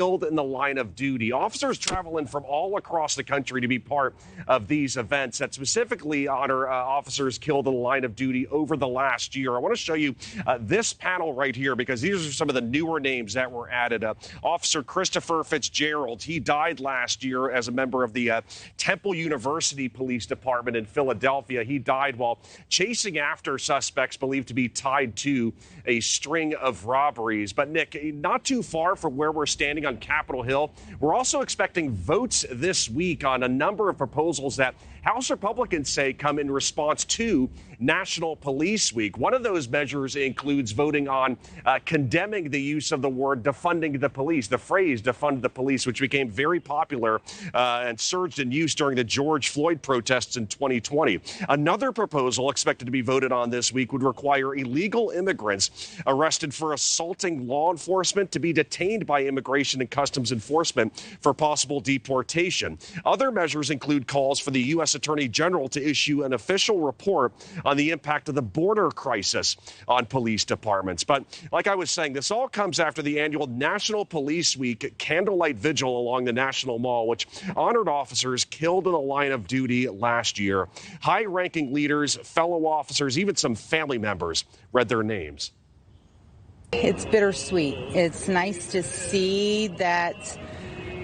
killed in the line of duty. Officers traveling from all across the country to be part of these events that specifically honor officers killed in the line of duty over the last year. I want to show you this panel right here because these are some of the newer names that were added. Officer Christopher Fitzgerald, he died last year as a member of the Temple University Police Department in Philadelphia. He died while chasing after suspects believed to be tied to a string of robberies. But Nick, not too far from where we're standing on Capitol Hill, we're also expecting votes this week on a number of proposals that House Republicans say come in response to National Police Week. One of those measures includes voting on condemning the use of the word defunding the police, the phrase defund the police, which became very popular and surged in use during the George Floyd protests in 2020. Another proposal expected to be voted on this week would require illegal immigrants arrested for assaulting law enforcement to be detained by Immigration and Customs Enforcement for possible deportation. Other measures include calls for the U.S. Attorney General to issue an official report on the impact of the border crisis on police departments. But like I was saying, this all comes after the annual National Police Week candlelight vigil along the National Mall, which honored officers killed in the line of duty last year. High-ranking leaders, fellow officers, even some family members read their names. It's bittersweet. It's nice to see that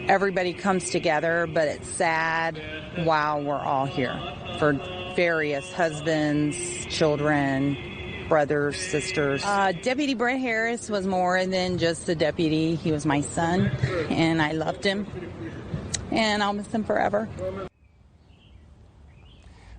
everybody comes together, but it's sad while we're all here for various husbands, children, brothers, sisters. Deputy Brett Harris was more than just a deputy. He was my son, and I loved him, and I'll miss him forever.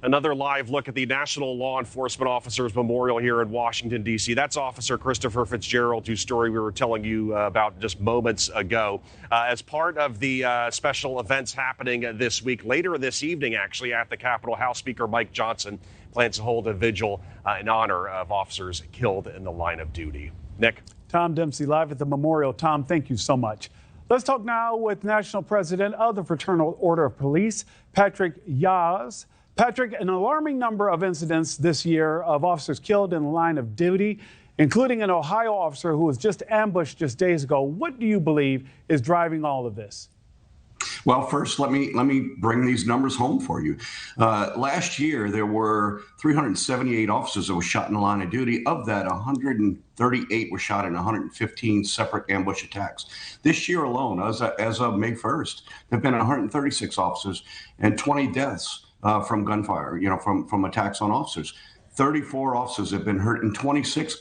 Another live look at the National Law Enforcement Officers Memorial here in Washington, D.C. That's Officer Christopher Fitzgerald, whose story we were telling you about just moments ago. As part of the special events happening this week, later this evening, actually, at the Capitol, House Speaker Mike Johnson plans to hold a vigil in honor of officers killed in the line of duty. Nick? Tom Dempsey live at the memorial. Tom, thank you so much. Let's talk now with National President of the Fraternal Order of Police, Patrick Yoes. Patrick, an alarming number of incidents this year of officers killed in the line of duty, including an Ohio officer who was just ambushed just days ago. What do you believe is driving all of this? Well, first, let me bring these numbers home for you. Last year, there were 378 officers that were shot in the line of duty. Of that, 138 were shot in 115 separate ambush attacks. This year alone, as of May 1st, there have been 136 officers and 20 deaths from gunfire, from attacks on officers. 34 officers have been hurt in 26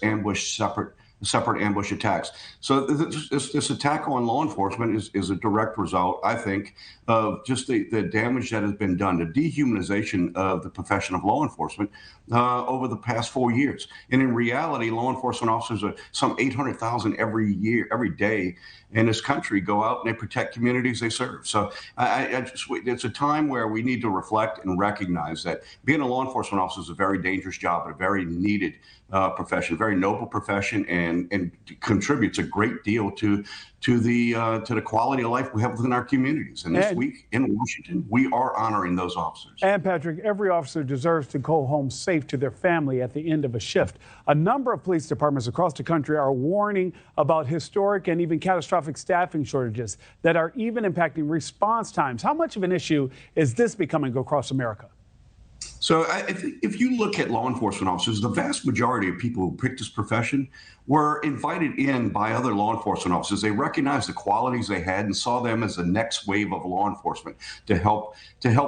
separate ambush attacks. So this attack on law enforcement is a direct result, I think, of just the damage that has been done, the dehumanization of the profession of law enforcement over the past 4 years. And in reality, law enforcement officers are some 800,000 every day in this country go out and they protect communities they serve. So it's a time where we need to reflect and recognize that being a law enforcement officer is a very dangerous job, but a very needed profession, a very noble profession, and contributes a great deal to the quality of life we have within our communities. And this week in Washington, we are honoring those officers. And Patrick, every officer deserves to go home safe to their family at the end of a shift. A number of police departments across the country are warning about historic and even catastrophic staffing shortages that are even impacting response times. How much of an issue is this becoming across America? So if you look at law enforcement officers, the vast majority of people who picked this profession were invited in by other law enforcement officers. They recognized the qualities they had and saw them as the next wave of law enforcement to help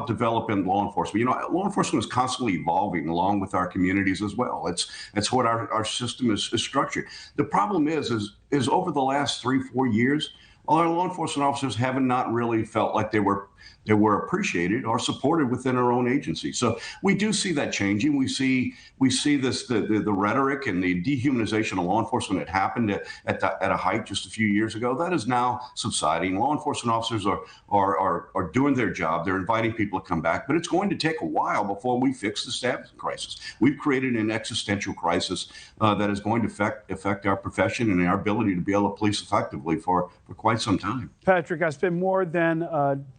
develop in law enforcement. Law enforcement is constantly evolving along with our communities as well. It's what our system is structured. The problem is over the last 3-4 years, our law enforcement officers haven't not really felt like they were appreciated or supported within our own agency. So we do see that changing. We see this the rhetoric and the dehumanization of law enforcement that happened at a height just a few years ago. That is now subsiding. Law enforcement officers are doing their job. They're inviting people to come back, but it's going to take a while before we fix the staffing crisis. We've created an existential crisis that is going to affect our profession and our ability to be able to police effectively for quite quite some time. Patrick, I spent more than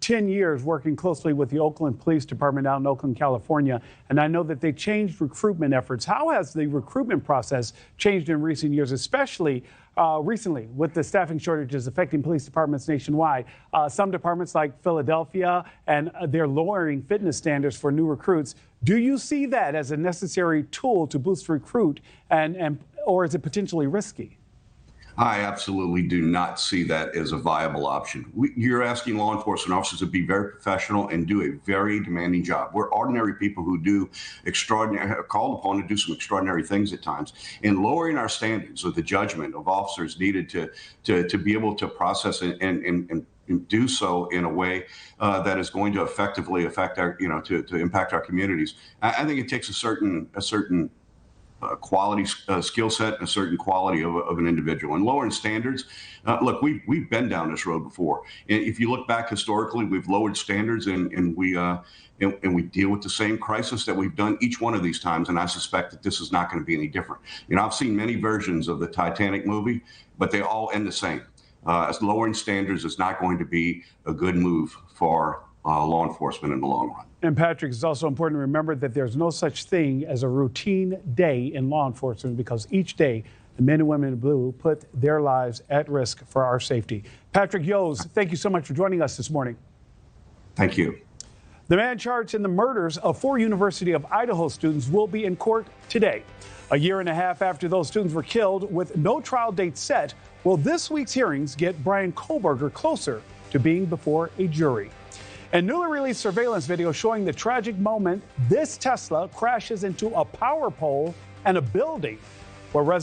10 years working closely with the Oakland Police Department out in Oakland, California, and I know that they changed recruitment efforts. How has the recruitment process changed in recent years, especially recently with the staffing shortages affecting police departments nationwide? Some departments like Philadelphia, and they're lowering fitness standards for new recruits. Do you see that as a necessary tool to boost recruit, or is it potentially risky? I absolutely do not see that as a viable option. You're asking law enforcement officers to be very professional and do a very demanding job. We're ordinary people who do called upon to do some extraordinary things at times. And lowering our standards of the judgment of officers needed to be able to process and do so in a way that is going to effectively affect our, to impact our communities. I think it takes a certain quality skill set and a certain quality of an individual. And lowering standards, look, we've been down this road before. And if you look back historically, we've lowered standards and we deal with the same crisis that we've done each one of these times. And I suspect that this is not going to be any different. I've seen many versions of the Titanic movie, but they all end the same. As lowering standards is not going to be a good move for law enforcement in the long run. And Patrick, it's also important to remember that there's no such thing as a routine day in law enforcement, because each day the men and women in blue put their lives at risk for our safety. Patrick Yoes, thank you so much for joining us this morning. Thank you. The man charged in the murders of 4 University of Idaho students will be in court today. A year and a half after those students were killed, with no trial date set, will this week's hearings get Brian Kohlberger closer to being before a jury? And newly released surveillance video showing the tragic moment this Tesla crashes into a power pole and a building where residents